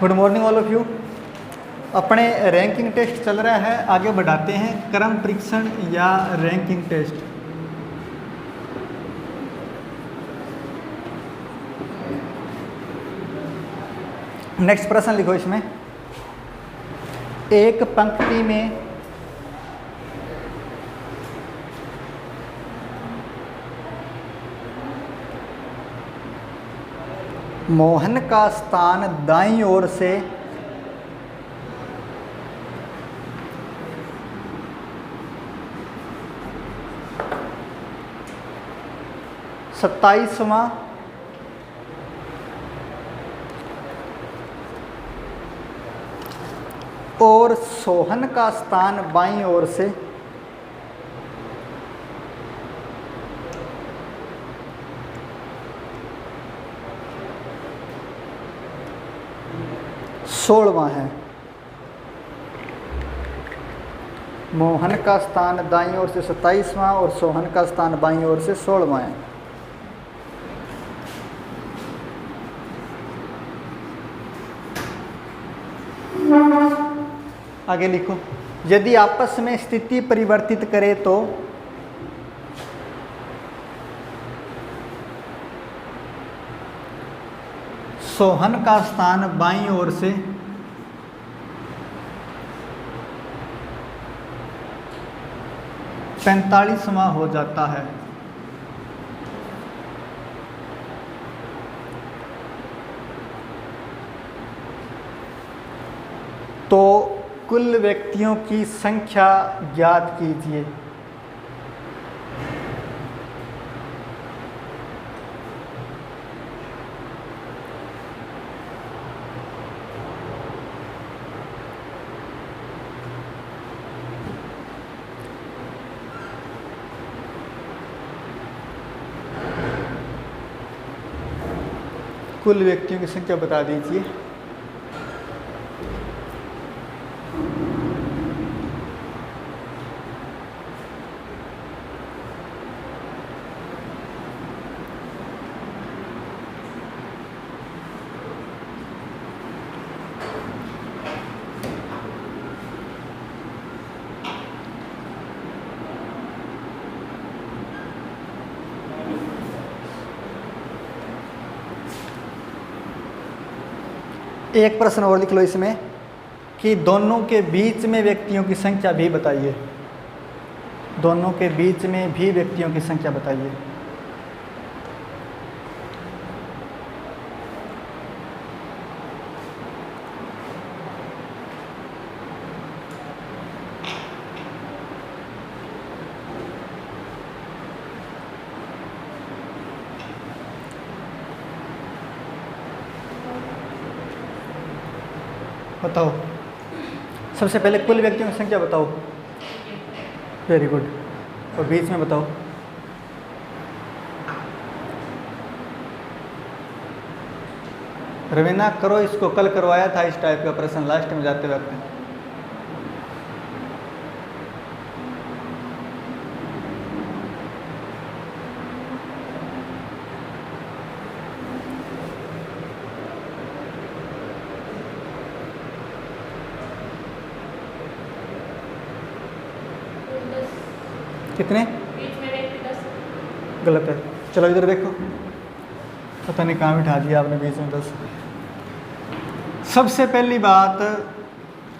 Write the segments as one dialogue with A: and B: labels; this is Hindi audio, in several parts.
A: Good morning all of you. अपने रैंकिंग टेस्ट चल रहा है, आगे बढ़ाते हैं क्रम परीक्षण या रैंकिंग टेस्ट। नेक्स्ट प्रश्न लिखो इसमें, एक पंक्ति में मोहन का स्थान दाईं ओर से सत्ताईसवां और सोहन का स्थान बाईं ओर से 16वां है। मोहन का स्थान दाईं ओर से 27वां और सोहन का स्थान बाईं ओर से 16वां है। आगे लिखो, यदि आपस में स्थिति परिवर्तित करे तो सोहन का स्थान बाईं ओर से 45वां हो जाता है। तो कुल व्यक्तियों की संख्या ज्ञात कीजिए। कुल व्यक्तियों की संख्या बता दीजिए। एक प्रश्न और लिख लो इसमें कि दोनों के बीच में व्यक्तियों की संख्या भी बताइए। दोनों के बीच में भी व्यक्तियों की संख्या बताइए। बताओ, सबसे पहले कुल व्यक्तियों की संख्या बताओ। Very good. और बीच में बताओ। रवीना करो इसको, कल करवाया था इस टाइप का प्रश्न लास्ट में जाते वक्त। कितने? गलत है। चलो इधर देखो, पता नहीं कहाँ बिठा दिया आपने बीच में 10। सबसे पहली बात,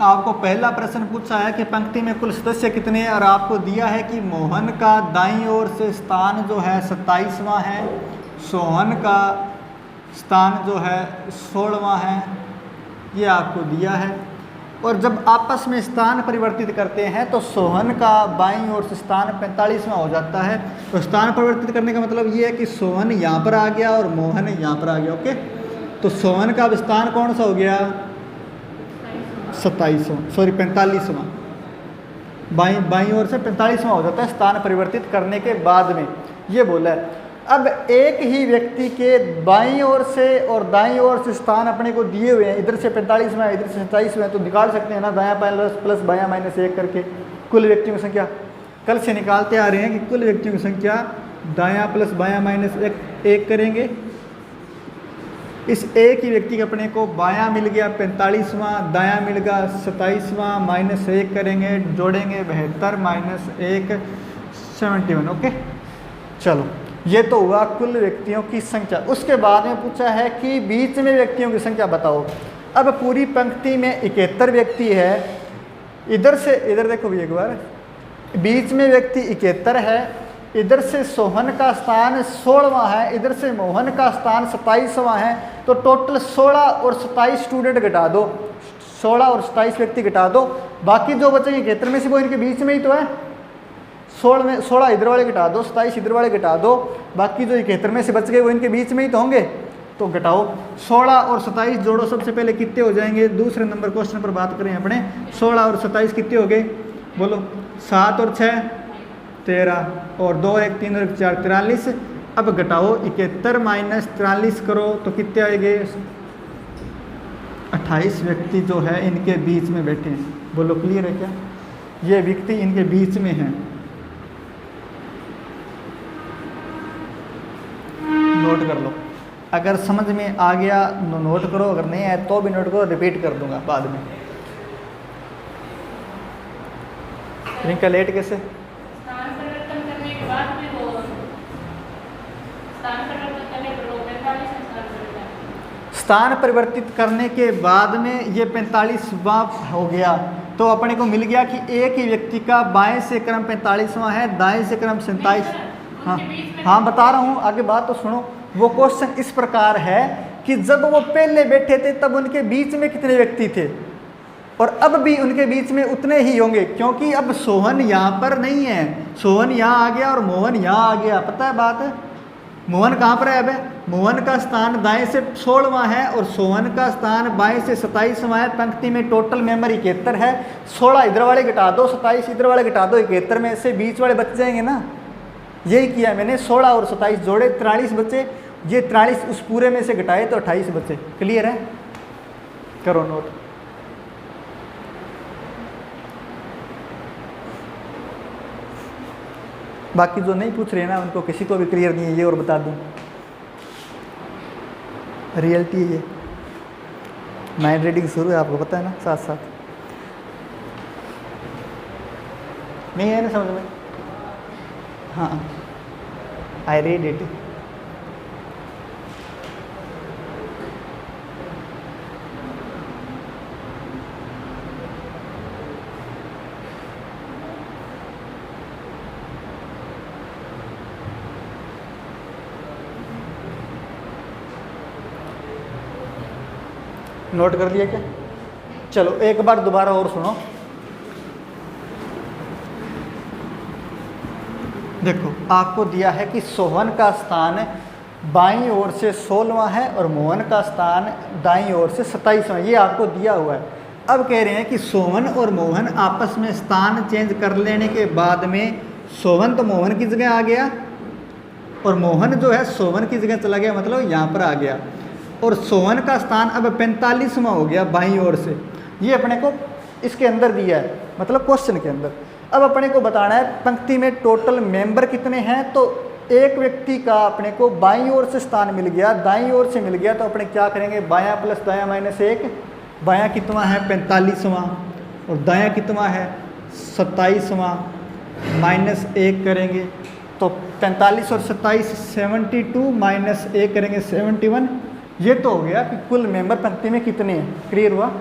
A: आपको पहला प्रश्न पूछा है कि पंक्ति में कुल सदस्य कितने हैं, और आपको दिया है कि मोहन का दाईं ओर से स्थान जो है 27वां है, सोहन का स्थान जो है 16वां है, ये आपको दिया है। और जब आपस में स्थान परिवर्तित करते हैं तो सोहन का बाईं ओर से स्थान 45वां हो जाता है। तो स्थान परिवर्तित करने का मतलब ये है कि सोहन यहाँ पर आ गया और मोहन यहाँ पर आ गया। ओके, तो सोहन का अब स्थान कौन सा हो गया? 45वां। बाईं ओर से 45वां हो जाता है स्थान परिवर्तित करने के बाद में, ये बोला है। अब एक ही व्यक्ति के बाईं ओर से और दाईं ओर से स्थान अपने को दिए हुए हैं, इधर से 45वां है, इधर से 27वां है, तो निकाल सकते हैं ना, दायां प्लस बायां -1 करके कुल व्यक्तियों की संख्या। कल से निकालते आ रहे हैं कि कुल व्यक्तियों की संख्या दायां प्लस बायां -1 करेंगे इस एक ही व्यक्ति का अपने को बायां मिल गया 45वां, दायां मिल गया 27वां, -1 करेंगे, जोड़ेंगे 72 -1 71। ओके, चलो ये तो हुआ कुल व्यक्तियों की संख्या। उसके बाद में पूछा है कि बीच में व्यक्तियों की संख्या बताओ। अब पूरी पंक्ति में 71 व्यक्ति है, इधर से इधर देखो भी एक बार, बीच में व्यक्ति 71 है, इधर से सोहन का स्थान 16वां है, इधर से मोहन का स्थान 27वां है, तो टोटल 16 और 27 स्टूडेंट घटा दो, 16 और 27 व्यक्ति घटा दो, बाकी जो बचेंगे 71 में से वो इनके बीच में ही तो है। 16 इधर वाले घटा दो, 27 इधर वाले घटा दो, बाकी जो 71 में से बच गए वो इनके बीच में ही तो होंगे। तो घटाओ, 16 और 27 जोड़ो, सबसे पहले कितने हो जाएंगे, दूसरे नंबर क्वेश्चन पर बात करें अपने। 16 और 27 कितने हो गए, बोलो, 7 और 6 13, और 2 1 3 और 1 4 43। अब घटाओ, 71 - 43 करो तो कितने आएंगे, 28 व्यक्ति जो है इनके बीच में बैठे हैं। बोलो क्लियर है क्या, ये व्यक्ति इनके बीच में हैं। नोट कर लो, अगर समझ में आ गया नोट करो, अगर नहीं आया तो भी नोट करो, रिपीट कर दूंगा बाद में। रिंका लेट कैसे, स्थान परिवर्तित करने के बाद में ये 45वां हो गया, तो अपने को मिल गया कि एक ही व्यक्ति का बाएं से क्रम 45वां है, दाएं से क्रम 27। हाँ बता रहा हूँ, आगे बात तो सुनो। वो क्वेश्चन इस प्रकार है कि जब वो पहले बैठे थे तब उनके बीच में कितने व्यक्ति थे, और अब भी उनके बीच में उतने ही होंगे, क्योंकि अब सोहन यहाँ पर नहीं है, सोहन यहाँ आ गया और मोहन यहाँ आ गया। पता है बात, मोहन कहाँ पर है, अब मोहन का स्थान दाएं से 16वां है और सोहन का स्थान बाएं से 27वां है। पंक्ति में टोटल मेंबर 71 है, 16 इधर वाले घटा दो, 27 इधर वाले घटा दो, 71 में से बीच वाले बच जाएंगे ना। यही किया मैंने, 16 और 27 जोड़े, 43 बचे, ये 43 उस पूरे में से घटाए तो 28 बचे। क्लियर है, करो नोट। बाकी जो नहीं पूछ रहे ना उनको किसी को भी क्लियर नहीं है, ये और बता दूं, रियलिटी है ये। माइंड रीडिंग शुरू है, आपको पता है ना, साथ साथ नहीं है ना समझ में। हाँ, आई रीड इट। नोट कर लिया क्या, चलो एक बार दोबारा और सुनो। देखो आपको दिया है कि सोहन का स्थान बाईं ओर से 16वां है और मोहन का स्थान दाईं ओर से 27वां, ये आपको दिया हुआ है। अब कह रहे हैं कि सोहन और मोहन आपस में स्थान चेंज कर लेने के बाद में सोहन तो मोहन की जगह आ गया और मोहन जो है सोहन की जगह चला गया, मतलब यहाँ पर आ गया, और सोहन का स्थान अब 45वां हो गया बाईं ओर से। ये अपने को इसके अंदर दिया है, मतलब क्वेश्चन के अंदर। अब अपने को बताना है पंक्ति में टोटल मेंबर कितने हैं, तो एक व्यक्ति का अपने को बाईं ओर से स्थान मिल गया, दाईं ओर से मिल गया, तो अपने क्या करेंगे, बायां प्लस दायां -1। बायां कितना है 45वां और दायां कितना है 27वां, -1 करेंगे तो 45 और 27 72 -1 करेंगे 71। ये तो हो गया कि कुल मेंबर पंक्ति में कितने हैं। क्लियर हुआ।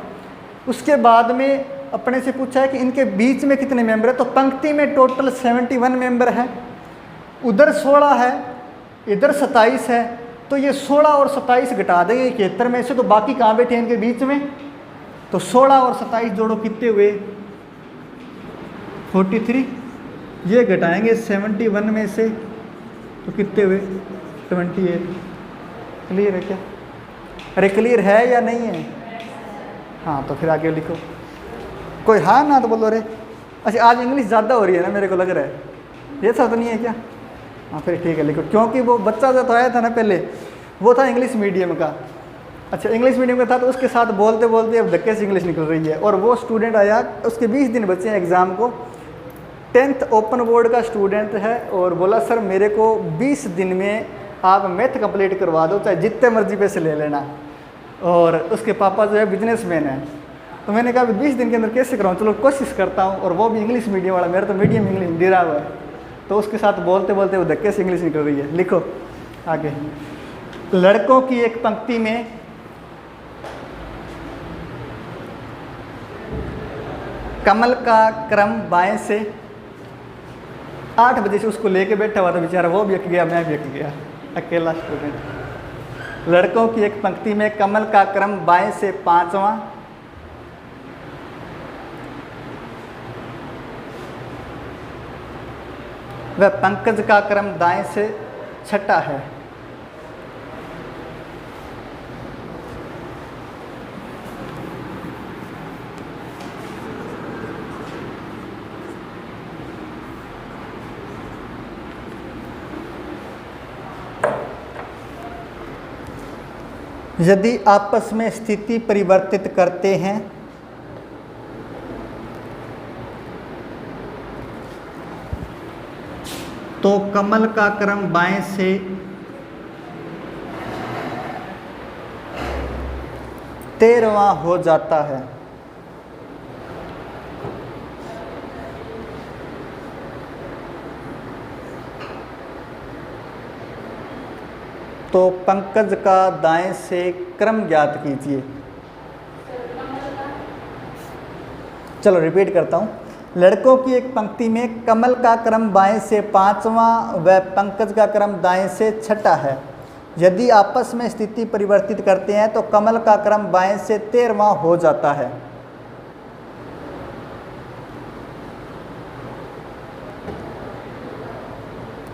A: उसके बाद में अपने से पूछा है कि इनके बीच में कितने मेंबर है, तो पंक्ति में टोटल 71 मेंबर है, उधर 16 है, इधर 27 है, तो ये 16 और 27 घटा देंगे 71 में से, तो बाकी कहाँ बैठे हैं इनके बीच में, तो 16 और 27 जोड़ो कितने हुए 43, ये घटाएंगे 71 में से तो कितने हुए 28। क्लियर है क्या, अरे क्लियर है या नहीं है, हाँ तो फिर आगे लिखो, कोई हाँ ना तो बोलो। अरे अच्छा आज इंग्लिश ज़्यादा हो रही है ना, मेरे को लग रहा है, ये सब तो नहीं है क्या, हाँ फिर ठीक है लिखो, क्योंकि वो बच्चा जो तो आया था ना पहले वो था इंग्लिश मीडियम का। अच्छा इंग्लिश मीडियम का था तो उसके साथ बोलते बोलते अब धक्के से इंग्लिश निकल रही है, और वो स्टूडेंट आया, उसके 20 दिन बचे हैं एग्ज़ाम को, 10th ओपन बोर्ड का स्टूडेंट है, और बोला सर मेरे को 20 दिन में आप मैथ कंप्लीट करवा दो, चाहे जितने मर्जी पैसे ले लेना। और उसके पापा जो है बिजनेसमैन है। तो मैंने कहा 20 दिन के अंदर कैसे कराऊँ, चलो कोशिश करता हूँ। और वो भी इंग्लिश मीडियम वाला, मेरा तो मीडियम इंग्लिश गिरा हुआ है। तो उसके साथ बोलते बोलते वो धक्के से इंग्लिश निकल रही है। लिखो आगे, लड़कों की एक पंक्ति में कमल का क्रम बाएं से, 8 बजे से उसको लेके बैठा हुआ था बेचारा, वो भी अक गया, मैं भी अक गया, अकेला स्टूडेंट। लड़कों की एक पंक्ति में कमल का क्रम बाएं से 5वां, वह पंकज का क्रम दाएं से 6ठा है। यदि आपस में स्थिति परिवर्तित करते हैं तो कमल का क्रम बाएं से 13वां हो जाता है। तो पंकज का दाएं से क्रम ज्ञात कीजिए। चलो रिपीट करता हूँ। लड़कों की एक पंक्ति में कमल का क्रम बाएं से 5वां व पंकज का क्रम दाएं से 6ठा है। यदि आपस में स्थिति परिवर्तित करते हैं तो कमल का क्रम बाएं से 13वां हो जाता है।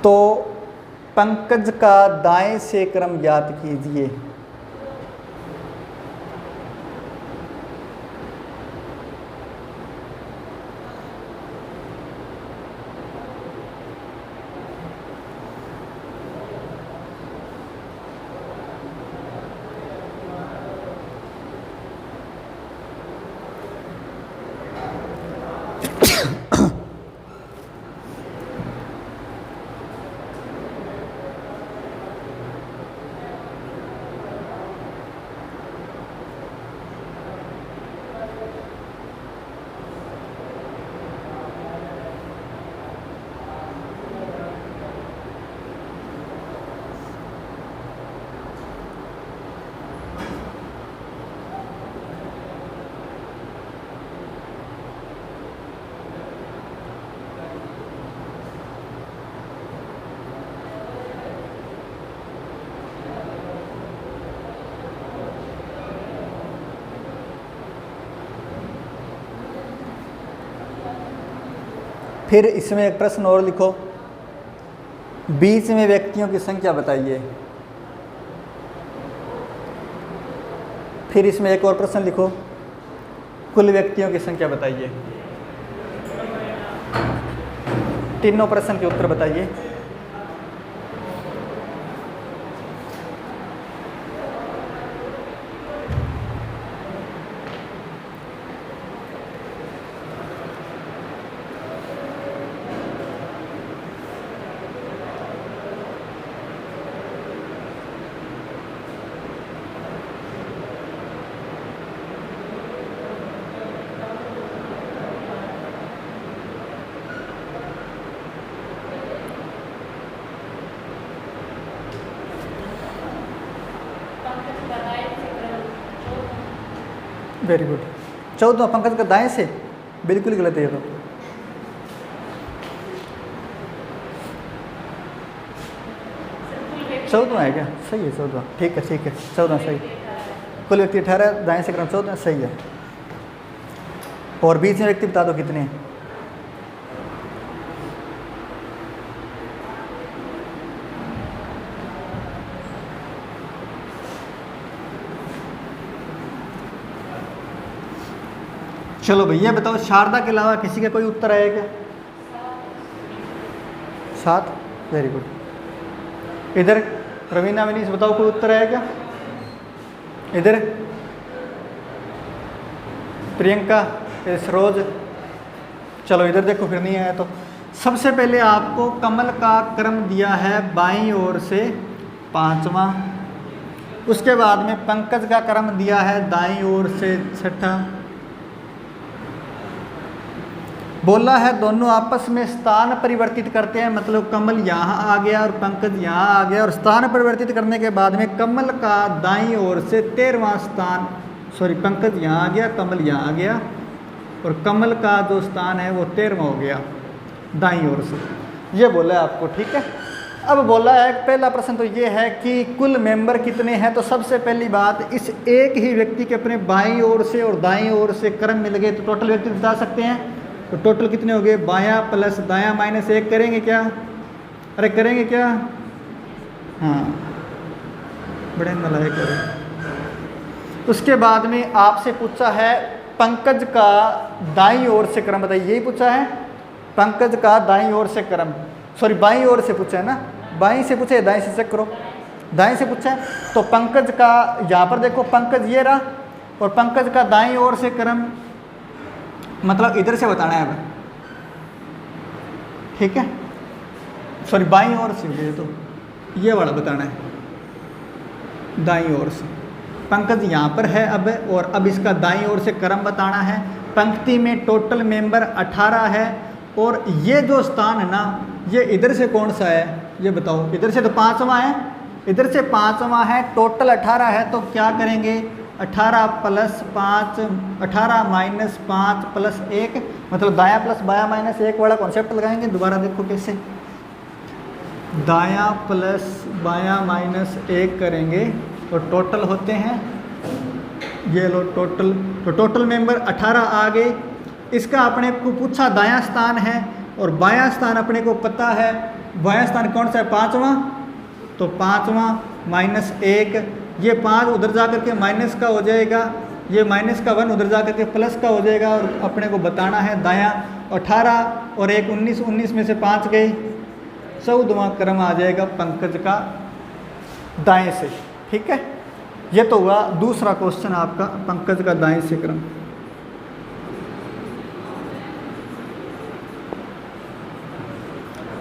A: तो पंकज का दाएं से क्रम ज्ञात कीजिए। फिर इसमें एक प्रश्न और लिखो, बीच में व्यक्तियों की संख्या बताइए। फिर इसमें एक और प्रश्न लिखो, कुल व्यक्तियों की संख्या बताइए। तीनों प्रश्न के उत्तर बताइए। Very good. 14वां पंकज का दाएं से, बिल्कुल गलत है ये तो। चौदवा है क्या? सही है 14वां, ठीक है 14वां सही। कुल व्यक्ति 18, दाएं से क्रम 14 सही है। और बीच में व्यक्ति बता दो कितने हैं। चलो भैया बताओ, शारदा के अलावा किसी का कोई उत्तर आया क्या? 7, वेरी गुड। इधर रवीना विनीश बताओ, कोई उत्तर आया क्या? इधर प्रियंका, सरोज, चलो इधर देखो फिर नहीं आया तो। सबसे पहले आपको कमल का क्रम दिया है बाईं ओर से 5वां। उसके बाद में पंकज का क्रम दिया है दाईं ओर से 6ठा। बोला है दोनों आपस में स्थान परिवर्तित करते हैं, मतलब कमल यहाँ आ गया और पंकज यहाँ आ गया, और स्थान परिवर्तित करने के बाद में कमल का दाईं ओर से 13वां स्थान, पंकज यहाँ आ गया, कमल यहाँ आ गया, और कमल का जो स्थान है वो 13वां हो गया दाईं ओर से। ये बोला है आपको, ठीक है। अब बोला है पहला प्रश्न तो ये है कि कुल मेंबर कितने हैं। तो सबसे पहली बात, इस एक ही व्यक्ति के अपने बाईं ओर से और दाईं ओर से क्रम मिल गए तो टोटल व्यक्ति बता सकते हैं। तो टोटल कितने हो गए, बायां प्लस दायां माइनस 1 करेंगे क्या? अरे करेंगे क्या? हाँ, बड़े नलायक करें। उसके बाद में आपसे पूछा है पंकज का दाईं ओर से क्रम बताइए, यही पूछा है पंकज का दाईं ओर से क्रम, बाईं ओर से पूछा है ना, बाईं से पूछे दाईं से चेक करो, दाईं से पूछा है। तो पंकज का यहाँ पर देखो, पंकज ये रहा, और पंकज का दाईं ओर से क्रम मतलब इधर से बताना है अब, ठीक है, बाईं ओर से, तो ये वाला बताना है दाईं ओर से। पंकज यहाँ पर है अब, और अब इसका दाईं ओर से क्रम बताना है। पंक्ति में टोटल मेंबर 18 है, और ये जो स्थान है ना, ये इधर से कौन सा है ये बताओ? इधर से तो 5वां है, इधर से 5वां है, टोटल 18 है। तो क्या करेंगे, 18 प्लस 5, 18 माइनस 5 प्लस 1, मतलब दायां प्लस बायां माइनस 1 वाला कॉन्सेप्ट लगाएंगे। दोबारा देखो कैसे, दायां प्लस बायां माइनस 1 करेंगे तो टोटल होते हैं, ये लो टोटल, तो टोटल मेंबर 18 आ गए। इसका अपने को पूछा दायां स्थान है, और बायां स्थान अपने को पता है, बायां स्थान कौन सा है, 5वां, तो 5वां माइनस 1, ये 5 उधर जा करके माइनस का हो जाएगा, ये माइनस का 1 उधर जा करके प्लस का हो जाएगा, और अपने को बताना है दायां 18 और 1 19, 19 में से 5 गए, 14वां क्रम आ जाएगा पंकज का दाएं से, ठीक है। ये तो हुआ दूसरा क्वेश्चन आपका, पंकज का दाएं से क्रम।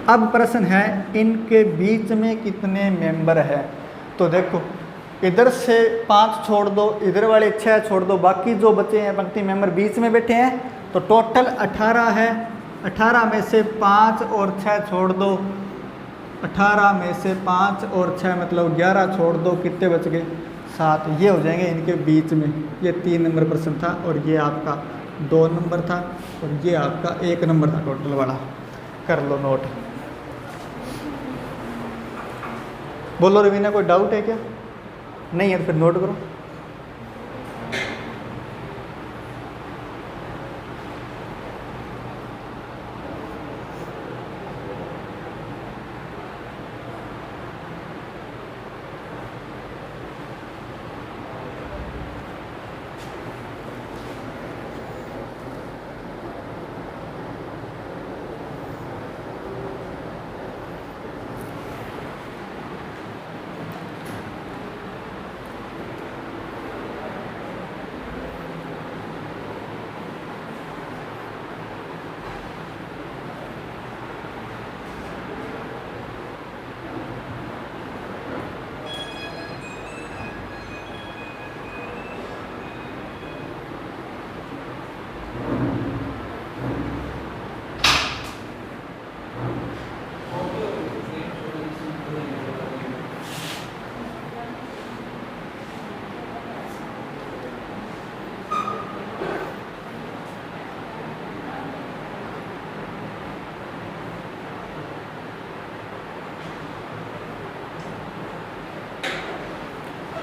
A: अब प्रश्न है इनके बीच में कितने मेंबर हैं। तो देखो, इधर से 5 छोड़ दो, इधर वाले 6 छोड़ दो, बाकी जो बचे हैं पंक्ति मेंबर बीच में बैठे हैं, तो टोटल 18 है। 18 में से 5 और 6 छोड़ दो, 18 में से 5 और 6 मतलब 11 छोड़ दो, कितने बच गए, 7। ये हो जाएंगे इनके बीच में। ये 3 नंबर प्रश्न था, और ये आपका 2 नंबर था, और ये आपका 1 नंबर था टोटल वाला। कर लो नोट। बोलो रवीना, कोई डाउट है क्या? नहीं है तो फिर नोट करो।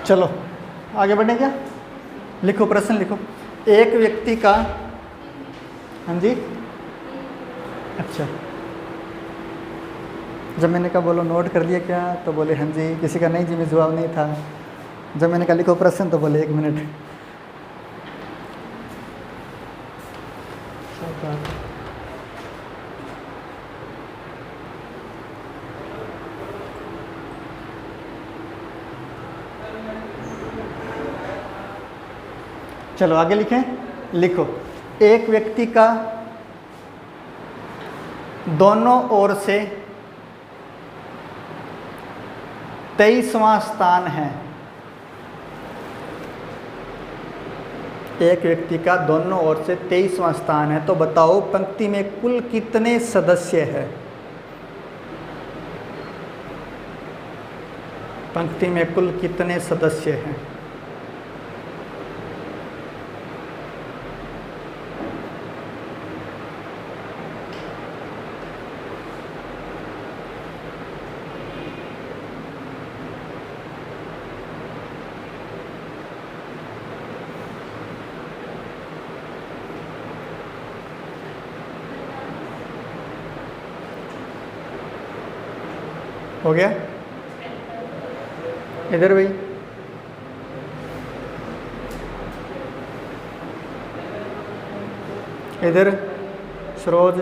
A: चलो आगे बढ़े क्या? लिखो, प्रश्न लिखो। एक व्यक्ति का, हाँ जी, अच्छा, जब मैंने कहा बोलो नोट कर लिया क्या, तो बोले हाँ जी। किसी का नहीं जी, में जवाब नहीं था। जब मैंने कहा लिखो प्रश्न, तो बोले 1 मिनट। चलो आगे लिखें। लिखो, एक व्यक्ति का दोनों ओर से 23वां स्थान है। एक व्यक्ति का दोनों ओर से 23वां स्थान है, तो बताओ पंक्ति में कुल कितने सदस्य हैं? पंक्ति में कुल कितने सदस्य हैं? हो गया? इधर भाई, इधर सरोज,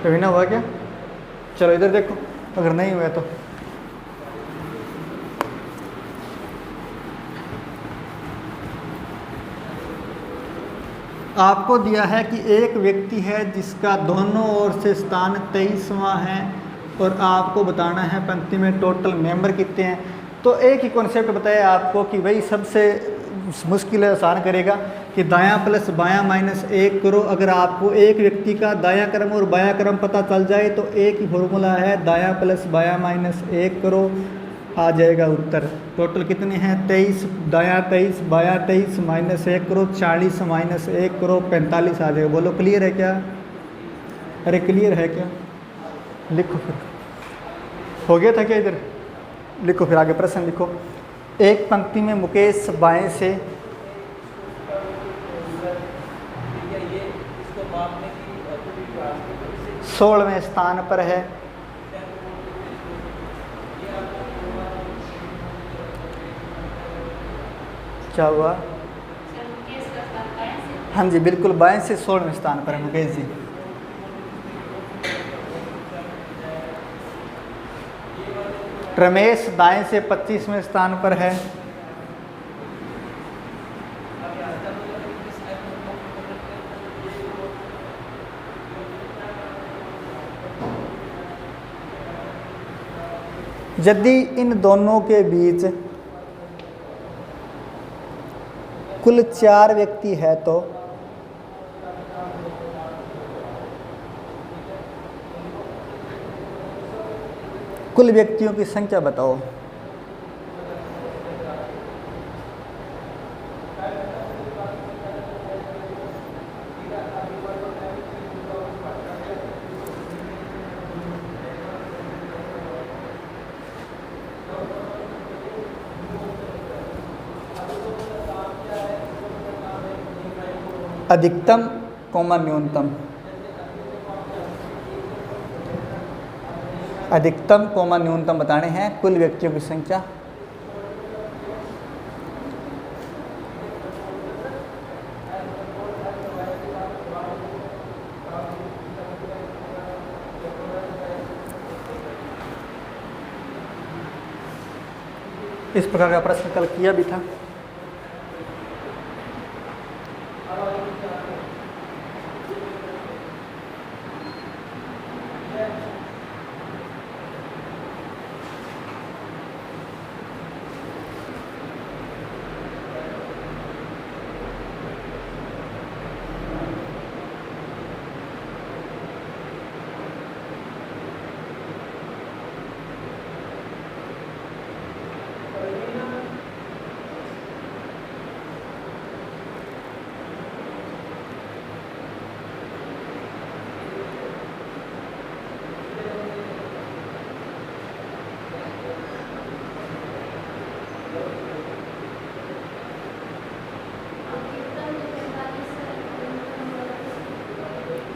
A: कभी ना हुआ क्या? चलो इधर देखो, अगर नहीं हुआ तो आपको दिया है कि एक व्यक्ति है जिसका दोनों ओर से स्थान 23वां है और आपको बताना है पंक्ति में टोटल मेंबर कितने हैं। तो एक ही कॉन्सेप्ट बताया आपको कि वही सबसे मुश्किल आसान करेगा कि दायां प्लस बायां माइनस 1 करो। अगर आपको एक व्यक्ति का दायां क्रम और बायां क्रम पता चल जाए तो एक ही फॉर्मूला है, दायां प्लस बायां माइनस 1 करो, आ जाएगा उत्तर। टोटल कितने हैं? 23, दायां 23, बायां 23, माइनस 1 करो, 40 माइनस 1 करो, 45 आ जाएगा। बोलो क्लियर है क्या? अरे क्लियर है क्या? लिखो फिर। हो गया था क्या? इधर लिखो फिर, आगे प्रश्न लिखो। एक पंक्ति में मुकेश बाएं से सोलहवें स्थान पर है। क्या हुआ? हाँ जी बिल्कुल, बाएं से 16वें स्थान पर है मुकेश जी। रमेश दाएं से 25वें स्थान पर है। यदि इन दोनों के बीच कुल 4 व्यक्ति है तो कुल व्यक्तियों की संख्या बताओ। अधिकतम कौमा न्यूनतम, अधिकतम कौमा न्यूनतम बताने हैं कुल व्यक्तियों की संख्या। इस प्रकार का प्रश्न कल किया भी था।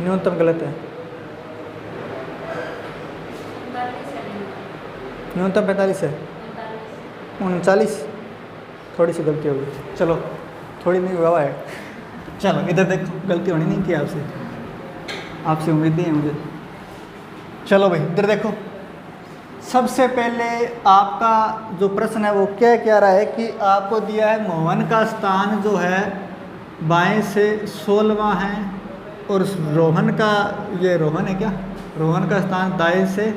A: न्यूनतम गलत है, न्यूनतम 45 है, 39, थोड़ी सी गलती हो गई। चलो थोड़ी नहीं हुआ है। चलो इधर देखो, गलती होनी नहीं थी आपसे, आपसे उम्मीदें हैं मुझे। चलो भाई इधर देखो, सबसे पहले आपका जो प्रश्न है वो क्या कह रहा है कि आपको दिया है मोहन का स्थान जो है बाएं से 16वां है और रोहन का, ये रोहन है क्या, रोहन का स्थान दाएं से,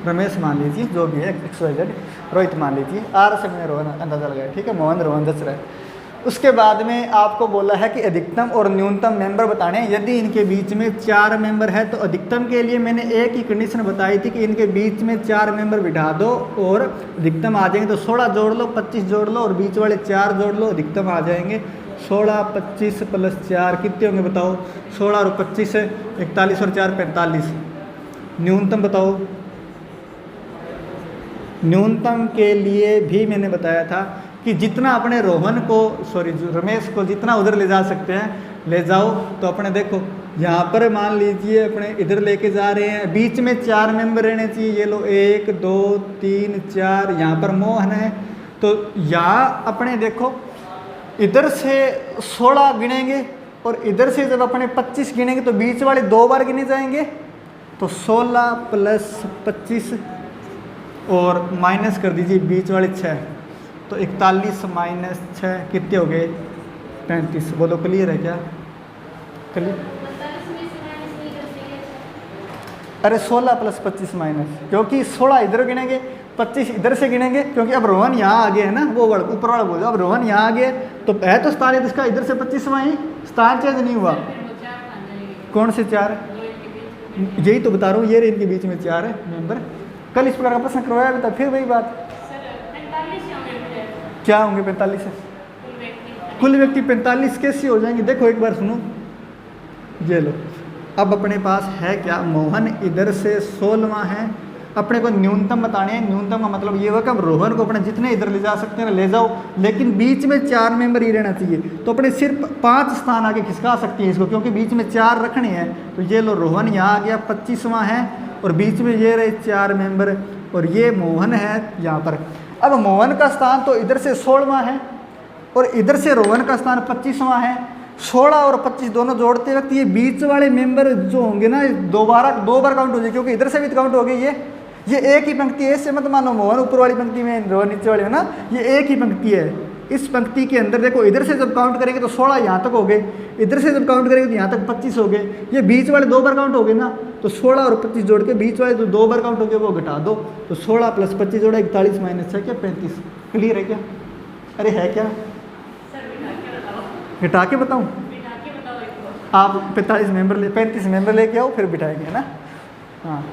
A: रमेश मान लीजिए, जो भी है XYZ, रोहित मान लीजिए, आर से मैंने रोहन अंदाजा लगाया, ठीक है, मोहन रोहन दस रहा है। उसके बाद में आपको बोला है कि अधिकतम और न्यूनतम मेंबर बताने हैं। यदि इनके बीच में 4 मेंबर है तो अधिकतम के लिए मैंने एक ही कंडीशन बताई थी कि इनके बीच में 4 मेंबर बिठा दो और अधिकतम आ जाएंगे। तो 16 जोड़ लो, 25 जोड़ लो और बीच वाले 4 जोड़ लो, अधिकतम आ जाएंगे। 16 25 प्लस 4 कितने होंगे बताओ? 16 और 25 है 41 और 4 45। न्यूनतम बताओ। न्यूनतम के लिए भी मैंने बताया था कि जितना अपने रोहन को, सॉरी रमेश को जितना उधर ले जा सकते हैं ले जाओ। तो अपने देखो यहाँ पर मान लीजिए अपने इधर लेके जा रहे हैं, बीच में 4 मेंबर रहने चाहिए। ये लो 1 2 3 4, यहाँ पर मोहन है। तो यहाँ अपने देखो इधर से 16 गिनेंगे और इधर से जब अपने 25 गिनेंगे तो बीच वाले 2 बार गिने जाएंगे। तो 16 प्लस 25 और माइनस कर दीजिए बीच वाले 6, तो 41 माइनस 6 कितने हो गए? 35। बोलो क्लियर है क्या? क्लियर? अरे 16 प्लस 25 माइनस, क्योंकि 16 इधर गिनेंगे 25 इधर से गिनेंगे, क्योंकि अब रोहन यहाँ आ गया है ना, वो ऊपर वाला बोल, अब रोहन यहाँ आ गया तो है तो स्थान इसका इधर से 25वां ही, स्थान चेंज नहीं हुआ। कौन से 4? यही तो बता रहा हूँ, ये इनके बीच में 4 है मेंबर। कल इस प्रकार का प्रश्न करवाया भी था, फिर वही बात। क्या होंगे 45 है? कुल व्यक्ति 45 कैसे हो जाएंगे? देखो एक बार सुनो, ये लो अब अपने पास है क्या, मोहन इधर से 16वां है, अपने को न्यूनतम बताने हैं। न्यूनतम का मतलब ये हुआ कि हम रोहन को अपने जितने इधर ले जा सकते हैं ले जाओ, लेकिन बीच में 4 मेंबर ही रहना चाहिए। तो अपने सिर्फ 5 स्थान आगे खिसका सकती है इसको, क्योंकि बीच में 4 रखने हैं। तो ये लो रोहन यहाँ आ गया 25वां है और बीच में ये रहे 4 मेंबर और ये मोहन है यहाँ पर। अब मोहन का स्थान तो इधर से 16वां है और इधर से रोहन का स्थान 25वां है। 16 और 25 दोनों जोड़ते वक्त ये बीच वाले मेंबर जो होंगे ना 2 बार काउंट हो जाए, क्योंकि इधर से भी काउंट हो गई। ये एक ही पंक्ति है, इससे मत मानो मोहन ऊपर वाली पंक्ति में रोहन नीचे वाली है ना, ये एक ही पंक्ति है। इस पंक्ति के अंदर देखो इधर से जब काउंट करेंगे तो 16 यहाँ तक हो गए, इधर से जब काउंट करेंगे तो यहाँ तक 25 हो गए। ये बीच वाले 2 बार काउंट हो गए ना, तो 16 और 25 जोड़ के बीच वाले जो 2 बार काउंट हो गए वो घटा दो। तो 16 प्लस 25 जोड़ा 41 माइनस 6 क्या 35। क्लियर है क्या? अरे है क्या? घटा के बताऊँ? आप 45 मेंबर 35 मेंबर लेके आओ फिर बिठाएंगे ना। हाँ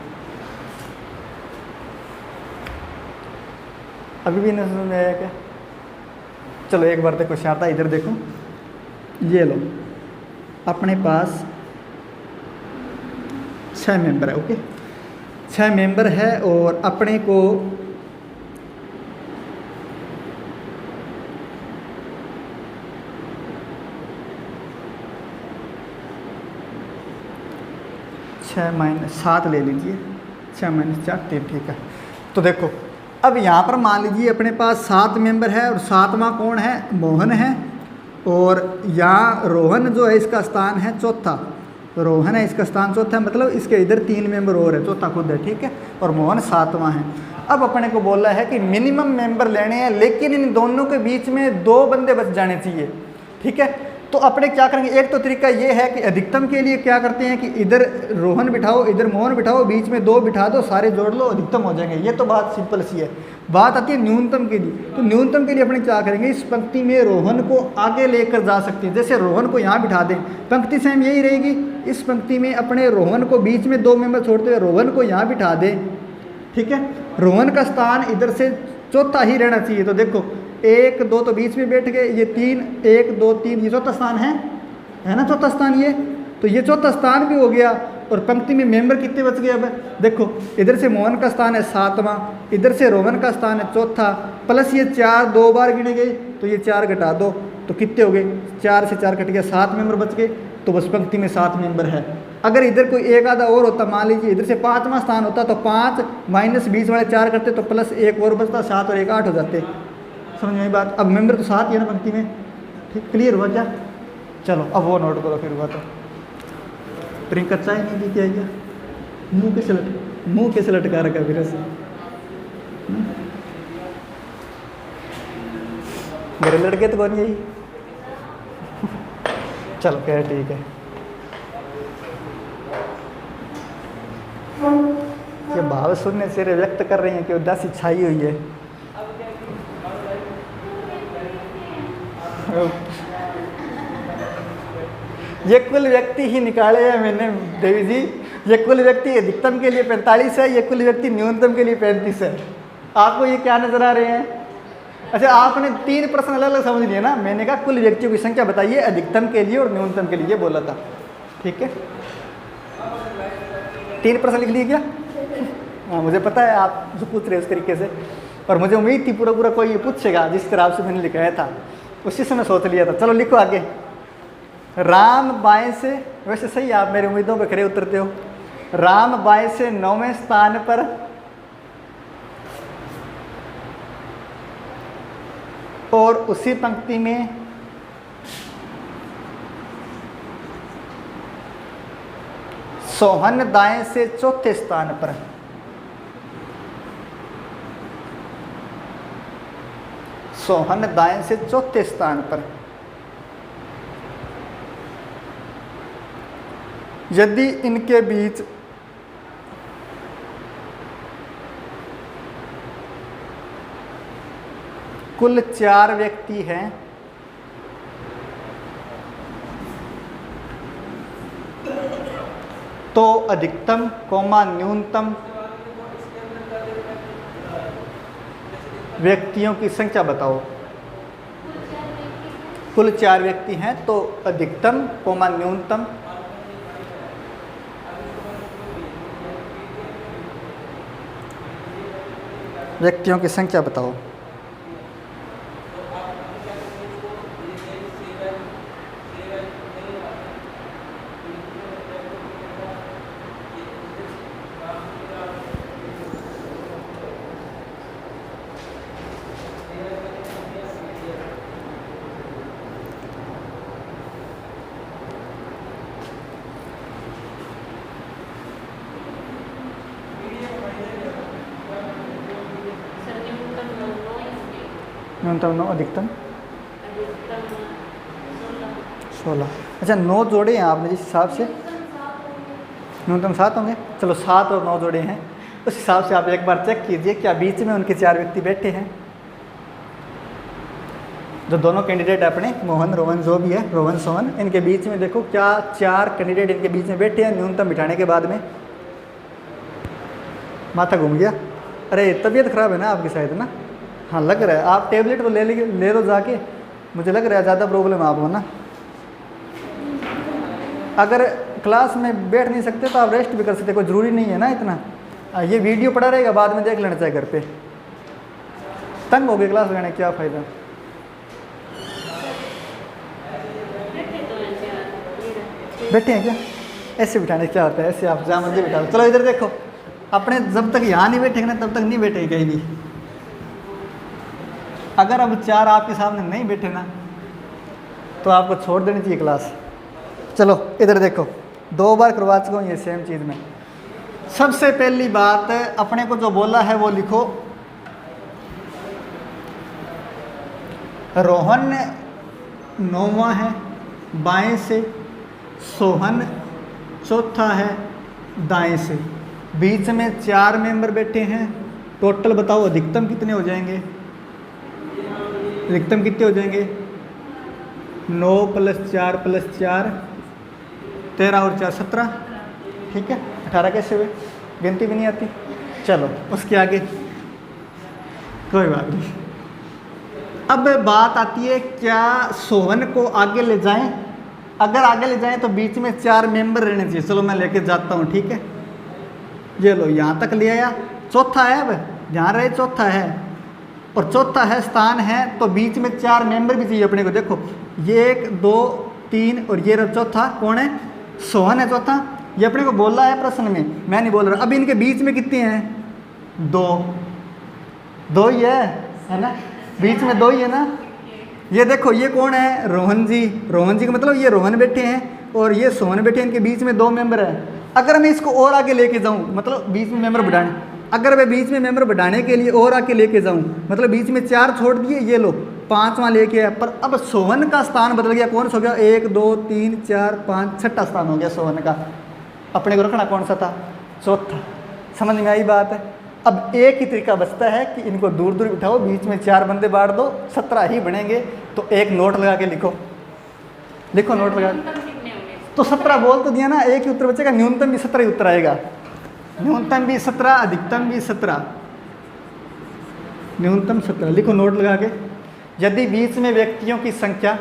A: अभी भी नहीं समझ में आया क्या? चलो एक बार देखो शाता इधर देखो, ये लो अपने पास 6 मेंबर है। ओके 6 मेंबर है और अपने को -7 ले लीजिए, 6 - 4 3, ठीक है। तो देखो अब यहाँ पर मान लीजिए अपने पास 7 मेंबर है और 7वां कौन है? मोहन है। और यहाँ रोहन जो है इसका स्थान है चौथा, रोहन है इसका स्थान चौथा, मतलब इसके इधर 3 मेंबर और है, चौथा खुद है, ठीक है। और मोहन 7वां है। अब अपने को बोला है कि मिनिमम मेंबर लेने हैं, लेकिन इन दोनों के बीच में 2 बंदे बच जाने चाहिए, ठीक है। तो अपने क्या करेंगे, एक तो तरीका ये है कि अधिकतम के लिए क्या करते हैं कि इधर रोहन बिठाओ इधर मोहन बिठाओ, बीच में 2 बिठा दो, सारे जोड़ लो, अधिकतम हो जाएंगे। ये तो बात सिंपल सी है। बात आती है न्यूनतम के लिए। तो न्यूनतम के लिए अपने क्या करेंगे, इस पंक्ति में रोहन को आगे लेकर जा सकते हैं। जैसे रोहन को यहाँ बिठा दें, पंक्ति सेम यही रहेगी। इस पंक्ति में अपने रोहन को बीच में 2 मेंबर छोड़ते हुए रोहन को यहाँ बिठा दें, ठीक है। रोहन का स्थान इधर से चौथा ही रहना चाहिए। तो देखो 1 2 तो बीच में बैठ गए, ये 3 1 2 3, ये चौथा स्थान है ना, चौथा स्थान ये। तो ये चौथा स्थान भी हो गया और पंक्ति में मेंबर कितने बच गए? अब देखो इधर से मोहन का स्थान है 7वां, इधर से रोहन का स्थान है चौथा, प्लस ये 4 2 बार गिने गए, तो ये 4 घटा दो तो कितने हो गए? 4 से 4 कट गया, 7 मेंबर बच गए। तो बस पंक्ति में 7 मेंबर है। अगर इधर कोई एक आधा और होता, मान लीजिए इधर से 5वां स्थान होता, तो 5 माइनस 20 वाले 4 करते तो प्लस 1 और बचता, 7 और 1 8 हो जाते। समझ में बात? अब मेंबर तो 7 ही है ना पंक्ति में, ठीक। क्लियर हुआ क्या? चलो अब वो नोट करो फिर हुआ तो। प्रियंका चाय नहीं दी क्या? मुँह कैसे लगे? मुंह कैसे लटका रखा फिर से? मेरे लड़के तो कौन यही। चलो खैर ठीक है। ये भाव सुनने से व्यक्त कर रही हैं कि उदासी छाई हुई है। ये कुल व्यक्ति ही निकाले हैं मैंने देवी जी। ये कुल व्यक्ति अधिकतम के लिए 45 है, ये कुल व्यक्ति न्यूनतम के लिए 35 है। आपको ये क्या नजर आ रहे हैं? अच्छा, आपने 3 प्रश्न अलग अलग समझ लिए ना। मैंने कहा कुल व्यक्तियों की संख्या बताइए अधिकतम के लिए और न्यूनतम के लिए बोला था, ठीक है। 3 प्रश्न लिख लिए क्या? हाँ, मुझे पता है आप जो पूछ रहे हैं उस तरीके से, और मुझे उम्मीद थी पूरा कोई ये पूछेगा जिस तरह आपसे मैंने लिखाया था, उसी से मैं सोच लिया था। चलो लिखो आगे। राम बाएं से, वैसे सही आप मेरी उम्मीदों पे खरे उतरते हो। राम बाएं से 9वें स्थान पर, और उसी पंक्ति में सोहन दाएं से 4थे स्थान पर। सोहन दाएं से 4थे स्थान पर। यदि इनके बीच कुल 4 व्यक्ति हैं तो अधिकतम न्यूनतम व्यक्तियों की संख्या बताओ। कुल 4 व्यक्ति हैं तो अधिकतम न्यूनतम व्यक्तियों की संख्या बताओ। न्यूनतम 9, अधिकतम 16। अच्छा, 9 जोड़े हैं आपने जिस हिसाब से, न्यूनतम 7 होंगे। चलो 7 और 9 जोड़े हैं, उस हिसाब से आप एक बार चेक कीजिए क्या बीच में उनके 4 व्यक्ति बैठे हैं। जो दोनों कैंडिडेट अपने मोहन रोहन जो भी है, रोहन सोहन, इनके बीच में देखो क्या 4 कैंडिडेट इनके बीच में बैठे हैं न्यूनतम बिठाने के बाद में। माथा घूम गया? अरे तबीयत खराब है ना आपकी शायद ना? हाँ लग रहा है। आप टेबलेट तो ले लो जाके, मुझे लग रहा है ज़्यादा प्रॉब्लम है आपको ना। अगर क्लास में बैठ नहीं सकते तो आप रेस्ट भी कर सकते, कोई ज़रूरी नहीं है ना इतना। ये वीडियो पड़ा रहेगा, बाद में देख लेना चाहिए घर पे। तंग हो गए क्लास लगाने, क्या फ़ायदा। बैठे हैं क्या? ऐसे बिठाने क्या होता है, ऐसे आप जहाँ मर्जी बिठा। चलो इधर देखो, अपने जब तक यहाँ नहीं बैठेंगे ना तब तक नहीं बैठेंगे कहीं भी। अगर अब 4 आपके सामने नहीं बैठे ना तो आपको छोड़ देनी चाहिए क्लास। चलो इधर देखो, 2 बार करवा चुका हूँ ये सेम चीज़ में। सबसे पहली बात, अपने को जो बोला है वो लिखो। रोहन 9वां है बाएं से, सोहन 4था है दाएं से। बीच में 4 मेंबर बैठे हैं। टोटल बताओ अधिकतम कितने हो जाएंगे? अधिकतम कितने हो जाएंगे? 9 + 4 + 4 13 और 4 17, ठीक है। 18 कैसे हुए? गिनती भी नहीं आती। चलो उसके आगे कोई बात नहीं। अब बात आती है क्या सोहन को आगे ले जाएं? अगर आगे ले जाएं तो बीच में 4 मेंबर रहने चाहिए। चलो मैं लेके जाता हूँ, ठीक है। ये लो यहाँ तक ले आया। 4था है, अब ध्यान रहे 4था है, और 4था है स्थान है तो बीच में 4 मेंबर भी चाहिए अपने को। देखो ये 1 2 3 और ये 4था कौन है? सोहन है 4था। ये अपने को बोल रहा है प्रश्न में, मैं नहीं बोल रहा। अब इनके बीच में कितने हैं? 2 ही है ना? बीच में 2 ही है ना। ये देखो ये कौन है? रोहन जी। रोहन जी का मतलब ये रोहन बैठे हैं और ये सोहन बैठे हैं, इनके बीच में 2 मेंबर है। अगर मैं इसको और आगे लेके जाऊँ, मतलब बीच में मेंबर बढ़ाने, अगर मैं बीच में मेंबर बढ़ाने के लिए और आगे लेके जाऊँ, मतलब बीच में 4 छोड़ दिए, ये लो 5 वहाँ लेके आया, पर अब सोहन का स्थान बदल गया। कौन सा हो गया? 1 2 3 4 5 छठा स्थान हो गया सोहन का। अपने को रखना कौन सा था? चौथा। समझ में आई बात है? अब एक ही तरीका बचता है कि इनको दूर दूर उठाओ, बीच में 4 बंदे बांट दो, 17 ही बनेंगे। तो एक नोट लगा के लिखो, लिखो नोट लगा तो 17 बोल तो दिया ना, एक ही उत्तर बचेगा। न्यूनतम भी 17 ही उत्तर आएगा, न्यूनतम भी 17, अधिकतम भी 17, न्यूनतम 17। लिखो नोट लगा के। यदि बीच में व्यक्तियों की संख्या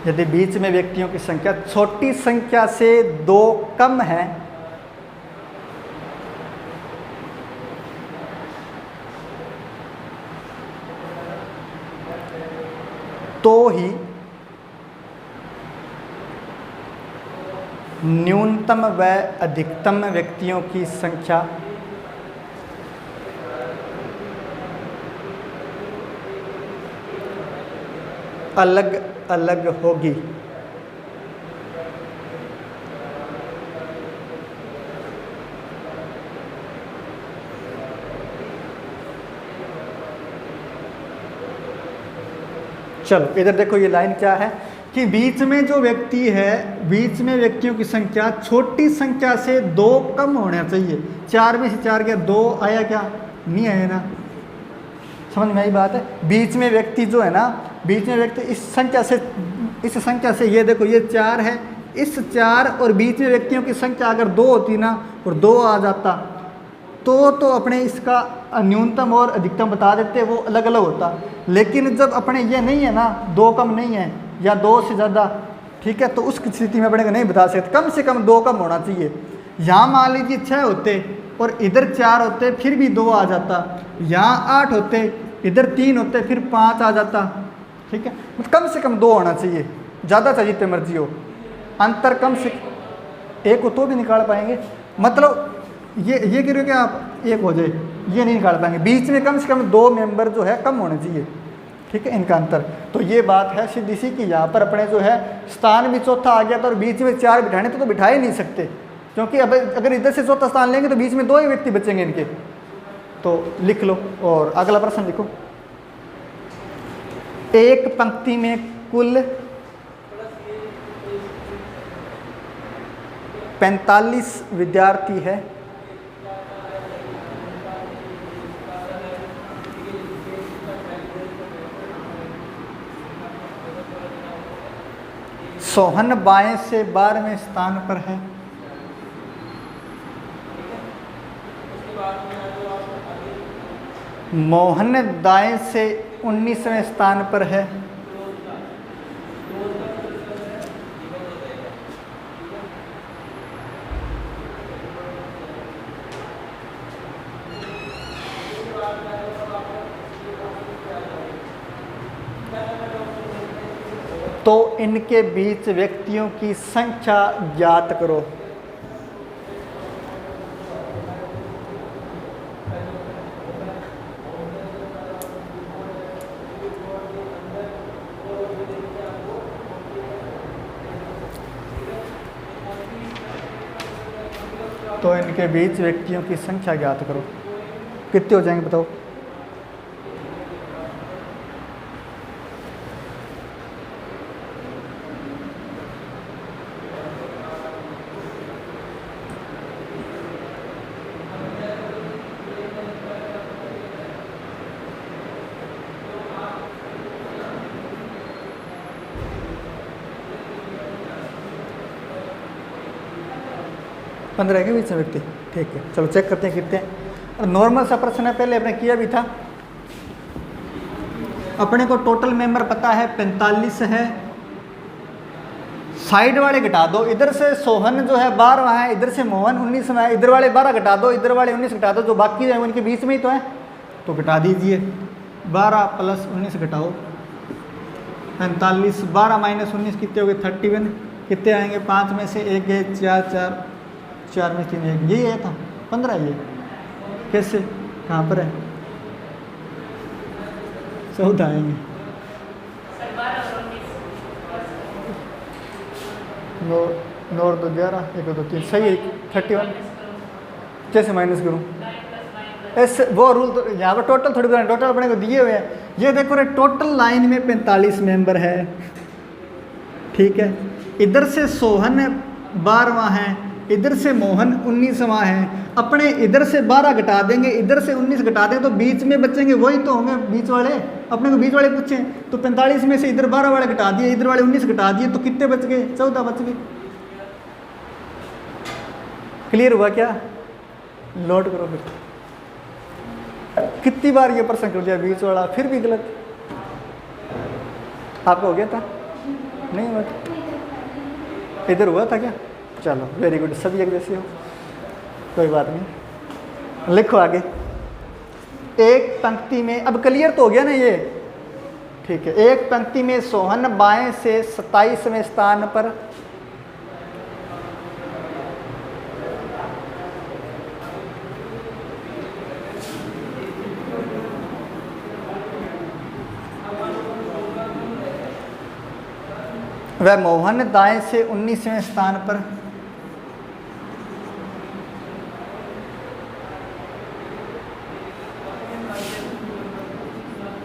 A: यदि बीच में व्यक्तियों की संख्या छोटी संख्या से 2 कम है, तो ही न्यूनतम व अधिकतम व्यक्तियों की संख्या अलग अलग होगी। चलो इधर देखो, ये लाइन क्या है कि बीच में जो व्यक्ति है, बीच में व्यक्तियों की संख्या छोटी संख्या से 2 कम होना चाहिए। 4 में से 4 गया, 2 आया क्या? नहीं आया ना। समझ में आई बात है? बीच में व्यक्ति जो है ना, बीच में व्यक्ति इस संख्या से ये देखो, ये 4 है, इस 4 और बीच में व्यक्तियों की संख्या अगर 2 होती ना और 2 आ जाता तो अपने इसका न्यूनतम और अधिकतम बता देते, वो अलग अलग होता। लेकिन जब अपने ये नहीं है ना, 2 कम नहीं है या 2 से ज़्यादा, ठीक है, तो उस स्थिति में अपने को नहीं बता सकते। कम से कम 2 कम होना चाहिए। यहाँ मान लीजिए 6 होते और इधर 4 होते, फिर भी 2 आ जाता। यहाँ 8 होते, इधर 3 होते, फिर 5 आ जाता। ठीक है, कम से कम 2 होना चाहिए, ज़्यादा चाहिए जितने मर्जी हो। अंतर कम से एक हो तो भी निकाल पाएंगे। मतलब ये कह रहे हो कि आप एक हो जाए, ये नहीं निकाल पाएंगे। बीच में कम से कम 2 मेंबर जो है कम होने चाहिए। ठीक है, इनका अंतर। तो ये बात है सीधी सी कि यहाँ पर अपने जो है स्थान भी चौथा आ गया था और बीच में 4 बिठाने तो बिठा ही नहीं सकते, क्योंकि अब अगर इधर से चौथा स्थान लेंगे तो बीच में 2 ही व्यक्ति बचेंगे इनके। तो लिख लो और अगला प्रश्न लिखो। एक पंक्ति में कुल 45 विद्यार्थी है। सोहन बाएं से 12वें स्थान पर है। मोहन दाएं से 19वें स्थान पर है। तो इनके बीच व्यक्तियों की संख्या ज्ञात करो। तो इनके बीच व्यक्तियों की संख्या ज्ञात करो। कितने हो जाएंगे बताओ? पंद्रह के बीच में व्यक्ति। ठीक है, चलो चेक करते हैं कितने हैं। नॉर्मल सा प्रश्न है, पहले अपने किया भी था। अपने को टोटल मेंबर पता है 45 है। साइड वाले घटा दो, इधर से सोहन जो है 12 है, इधर से मोहन 19 में है, इधर वाले 12 घटा दो, इधर वाले 19 घटा दो, जो बाकी है उनके बीच में ही तो है, तो घटा दीजिए। 12 + 19 घटाओ 45, 12 - 19 कितने हो गए? 31। कितने आएंगे? 5 में से 1 गए, 4 4 4 में 3 1, यही है था 15 ये। कैसे, कहाँ पर है? 14 आएंगे। 9 और 2 11, 1 और 2 3, सही है 31। कैसे माइनस करूँ? ऐसे वो रूल तो यहाँ पर टोटल थोड़ी बताना, टोटल अपने को दिए हुए हैं। ये देखो रे, टोटल लाइन में 45 मेंबर है, ठीक है। इधर से सोहन 12वां है, इधर से मोहन 19वां है। अपने इधर से 12 घटा देंगे, इधर से 19 घटा देंगे, तो बीच में बचेंगे वही तो होंगे बीच वाले। अपने को बीच वाले पूछे तो 45 में से इधर 12 वाले घटा दिए, इधर वाले 19 घटा दिए, तो कितने बच गए? 14 बच गए। क्लियर हुआ क्या? लोड करो फिर। कितनी बार ये प्रश्न कर दिया बीच वाला, फिर भी गलत। आपका हो गया था? नहीं हुआ था? इधर हुआ था क्या? चलो वेरी गुड, सभी एक जैसे हो, कोई बात नहीं। लिखो आगे। एक पंक्ति में, अब क्लियर तो हो गया ना ये, ठीक है। एक पंक्ति में सोहन बाएं से 27वें स्थान पर, वह मोहन दाएं से 19वें स्थान पर।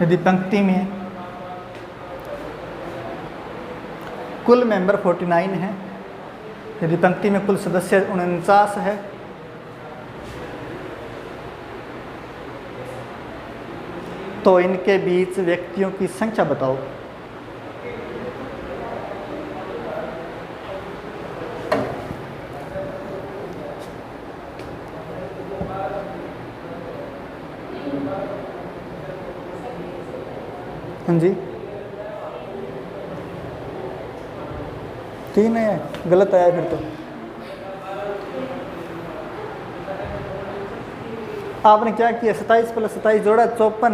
A: यदि पंक्ति में कुल मेंबर 49 है, यदि पंक्ति में कुल सदस्य 49 है, तो इनके बीच व्यक्तियों की संख्या बताओ। हाँ जी, 3 है, गलत आया फिर तो। आपने क्या किया? 27 + 27 जोड़ा 54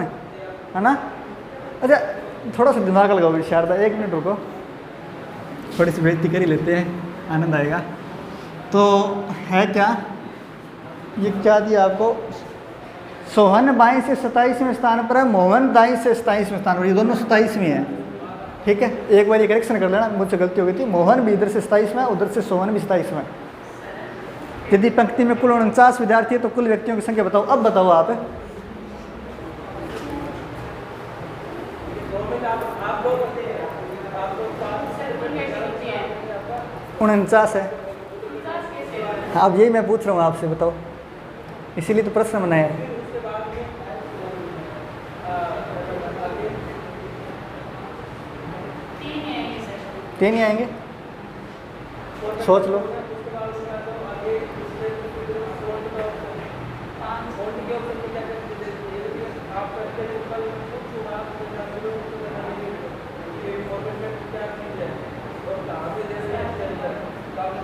A: है ना? अच्छा थोड़ा सा दिमाग लगाओ मेरी शारदा, 1 मिनट रुको, थोड़ी सी बेइज्जती कर ही लेते हैं, आनंद आएगा। तो है क्या, ये क्या दिया आपको? सोहन बाएं से 27वें स्थान पर है, मोहन दाएं से 27वें स्थान पर, ये दोनों 27 में है, ठीक है। एक बार ये करेक्शन कर लेना, मुझसे गलती हो गई थी। मोहन भी इधर से 27 में, उधर से सोहन भी 27 में। यदि पंक्ति में कुल 49 विद्यार्थी है, तो कुल व्यक्तियों की संख्या बताओ। अब बताओ आप। उनचास है। अब यही मैं पूछ रहा हूँ आपसे, बताओ, इसीलिए तो प्रश्न बनाया है। तीन ही आएंगे, सोच लो।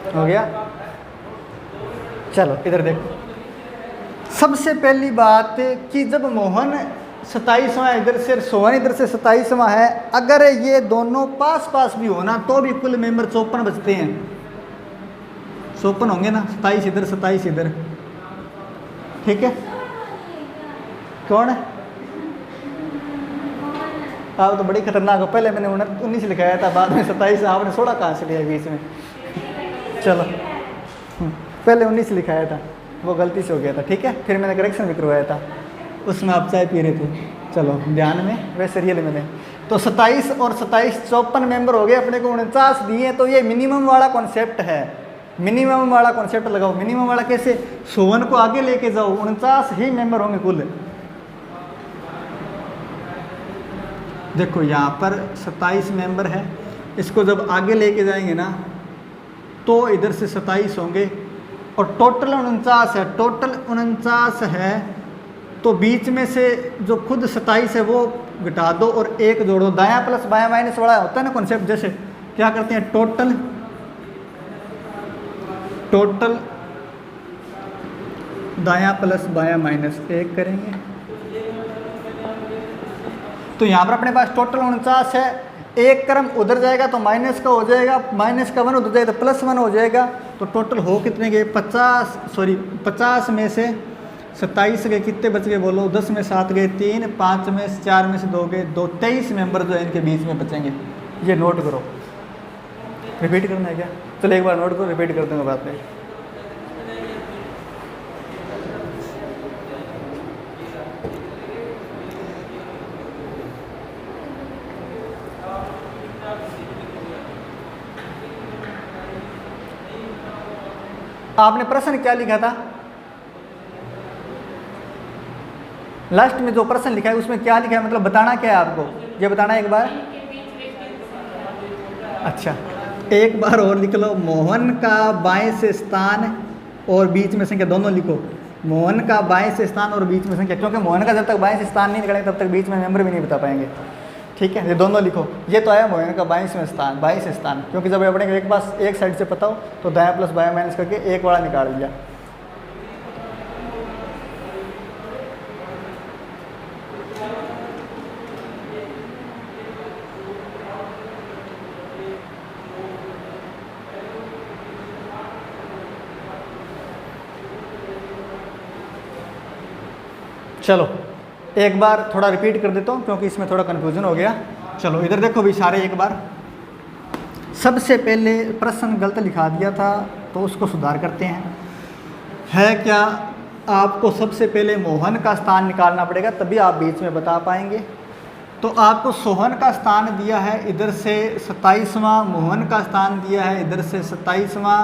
A: हो गया? चलो इधर देखो। सबसे पहली बात कि जब मोहन 27वां इधर से, सोहन इधर से 27वां है, अगर ये दोनों पास पास भी हो ना, तो भी कुल मेंबर 54 बचते हैं। 54 होंगे ना, 27 इधर 27 इधर, ठीक है। कौन है? आप तो बड़ी खतरनाक हो। पहले मैंने 19 लिखाया था, बाद में 27, आपने 16 कहाँ से लिया बीच में? चलो पहले 19 लिखाया था, वो गलती से हो गया था, ठीक है। फिर मैंने करेक्शन भी करवाया था, उसमें आप चाय पी रहे थे। चलो ध्यान में, वैसे रियल में नहीं। तो 27 और 27 54 मेंबर हो गए, अपने को 49 दिए। तो ये मिनिमम वाला कॉन्सेप्ट है, मिनिमम वाला कॉन्सेप्ट लगाओ। मिनिमम वाला कैसे? सोहन को आगे लेके जाओ, 49 ही मेंबर होंगे कुल। देखो यहाँ पर 27 मेंबर है, इसको जब आगे लेके जाएंगे ना, तो इधर से 27 होंगे, और टोटल 49 है। टोटल 49 है, तो बीच में से जो खुद 27 है वो घटा दो और 1 जोड़ो। दायां प्लस बायां माइनस वाला होता है ना कॉन्सेप्ट, जैसे क्या करते हैं, टोटल दायां प्लस बायां माइनस 1 करेंगे। तो यहाँ पर अपने पास टोटल 49 है, एक क्रम उधर जाएगा तो माइनस का हो जाएगा, माइनस का 1 उधर जाएगा तो +1 हो जाएगा। तो टोटल हो कितने गए? 50 में से 27 गए, कितने बच गए बोलो? 10 में 7 गए 3, 5 में 4 में से 2 गए 2, 23 मेंबर जो है इनके बीच में बचेंगे। ये नोट करो। रिपीट करना है क्या? चलो एक बार नोट करो, रिपीट कर दूंगा बाद में। आपने प्रश्न क्या लिखा था? लास्ट में जो प्रश्न लिखा है उसमें क्या लिखा है, मतलब बताना क्या है आपको, ये बताना एक बार। अच्छा, एक बार और लिख लो। मोहन का बाएं से स्थान और बीच में संख्या दोनों लिखो। मोहन का बाएं से स्थान और बीच में संख्या, क्योंकि मोहन का जब तक बाएं से स्थान नहीं निकलेंगे तब तक बीच में मेंबर भी नहीं बता पाएंगे। ठीक है, ये दोनों लिखो। ये तो आया मोहन का बाएं से स्थान, क्योंकि जब अपने एक पास एक साइड से पता हो तो दायां प्लस बायां माइनस करके एक वाला निकाल लिया। चलो एक बार थोड़ा रिपीट कर देता हूँ क्योंकि इसमें थोड़ा कन्फ्यूजन हो गया। चलो इधर देखो भी सारे एक बार। सबसे पहले प्रश्न गलत लिखा दिया था तो उसको सुधार करते हैं। है क्या, आपको सबसे पहले मोहन का स्थान निकालना पड़ेगा तभी आप बीच में बता पाएंगे। तो आपको सोहन का स्थान दिया है इधर से 27वां, मोहन का स्थान दिया है इधर से 27वां।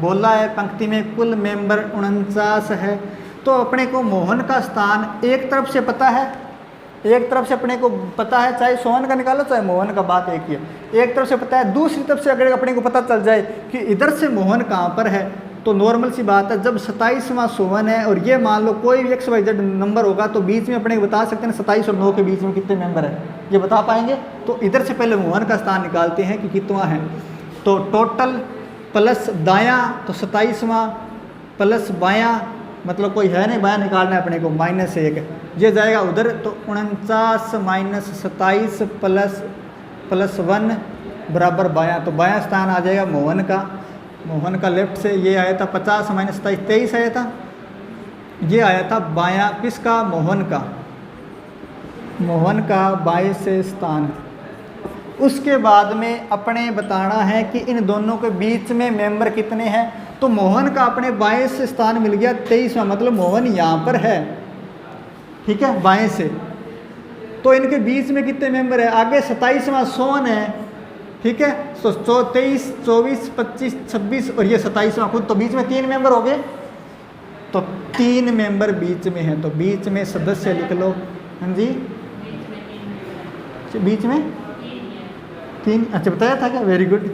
A: बोला है पंक्ति में कुल मेंबर 49 है। तो अपने को मोहन का स्थान एक तरफ से पता है, एक तरफ से अपने को पता है, चाहे सोहन का निकालो चाहे मोहन का, बात एक ही है। एक तरफ से पता है, दूसरी तरफ से अगर अपने को पता चल जाए कि इधर से मोहन कहाँ पर है तो नॉर्मल सी बात है, जब 27वां सोहन है और ये मान लो कोई भी XYZ नंबर होगा तो बीच में अपने को बता सकते हैं 27 और 9 के बीच में कितने मेंबर है, ये बता पाएंगे। तो इधर से पहले मोहन का स्थान निकालते हैं कि कितना है। तो टोटल प्लस दायां तो 27वां प्लस बायां, मतलब कोई है नहीं, बायां निकालना है अपने को, -1 ये जाएगा उधर। तो 49 माइनस 27 प्लस 1 बराबर बायां। तो बायां स्थान आ जाएगा मोहन का। मोहन का लेफ्ट से ये आया था 50 माइनस 27 23 आया था। ये आया था बायां किसका, मोहन का। मोहन का बाएं से स्थान। उसके बाद में अपने बताना है कि इन दोनों के बीच में मेंबर कितने हैं। तो मोहन का अपने बाएं से स्थान मिल गया 23वां, मतलब मोहन यहाँ पर है, ठीक है, बाएं से। तो इनके बीच में कितने मेंबर है, आगे 27वां सोहन है, ठीक है। तो 23, 24, 25, 26 और ये 27वां खुद, तो बीच में 3 मेंबर हो गए। तो 3 मेंबर बीच में है, तो बीच में सदस्य लिख लो। हाँ जी, बीच में 3, अच्छा बताया था क्या, वेरी गुड,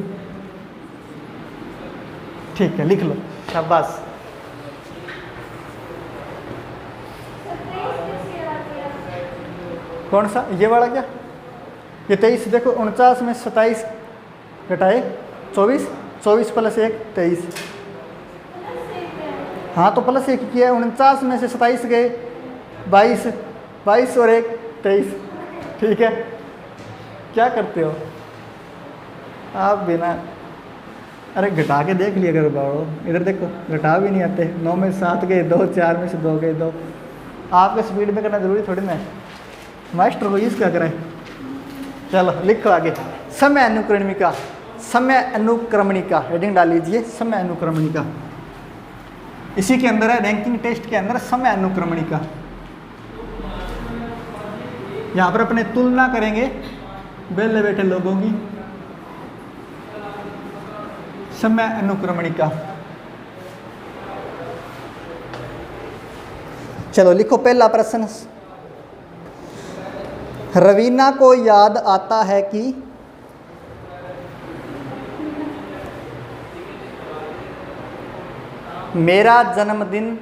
A: ठीक है, लिख लो, शाबाश। कौन सा, ये वाला क्या, ये 23, देखो 49 में 27 घटाए 24, 24 प्लस 1 23, हाँ तो प्लस 1 किया है। 49 में से 27 गए 22, 22 और 1 23, ठीक है। क्या करते हो आप बिना, अरे घटा के देख लिया करो बाबू, इधर देखो घटा भी नहीं आते। 9 में 7 गए 2, 4 में से 2 गए 2। आपके स्पीड में करना जरूरी थोड़ी ना है, मास्टर को यूज़ क्या करें। चलो लिखो आगे, समय अनुक्रमणिका। समय अनुक्रमणिका हेडिंग डाल लीजिए, समय अनुक्रमणिका। इसी के अंदर है, रैंकिंग टेस्ट के अंदर समय अनुक्रमणिका। यहाँ पर अपने तुलना करेंगे बेले बैठे लोगों की। समय अनुक्रमणिका, चलो लिखो पहला प्रश्न। रवीना को याद आता है कि मेरा जन्मदिन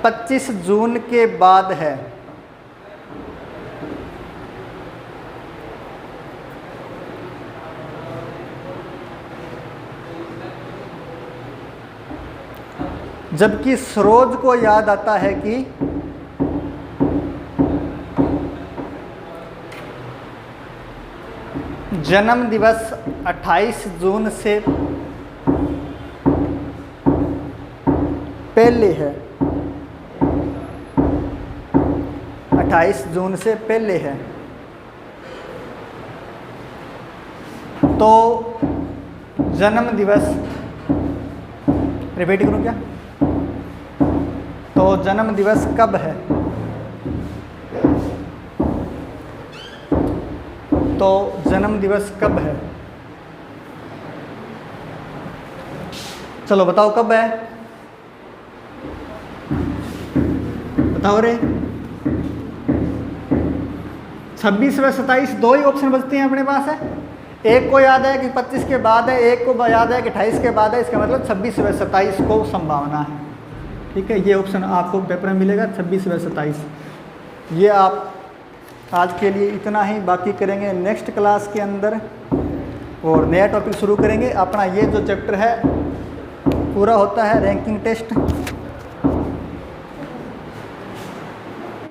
A: 25 जून के बाद है। जबकि सरोज को याद आता है कि जन्म दिवस 28 जून से पहले है, 28 जून से पहले है, तो जन्म दिवस, रिपीट करूं क्या? तो जन्म दिवस कब है? तो जन्म दिवस कब है? चलो बताओ कब है, बताओ रे। 26 व 27 दो ही ऑप्शन बचते हैं अपने पास है। एक को याद है कि 25 के बाद है, एक को याद है कि 28 के बाद है, इसका मतलब 26 व 27 को संभावना है। ठीक है, ये ऑप्शन आपको पेपर में मिलेगा 26 व 27। ये आप आज के लिए इतना ही, बाकी करेंगे नेक्स्ट क्लास के अंदर और नया टॉपिक शुरू करेंगे। अपना ये जो चैप्टर है पूरा होता है रैंकिंग टेस्ट।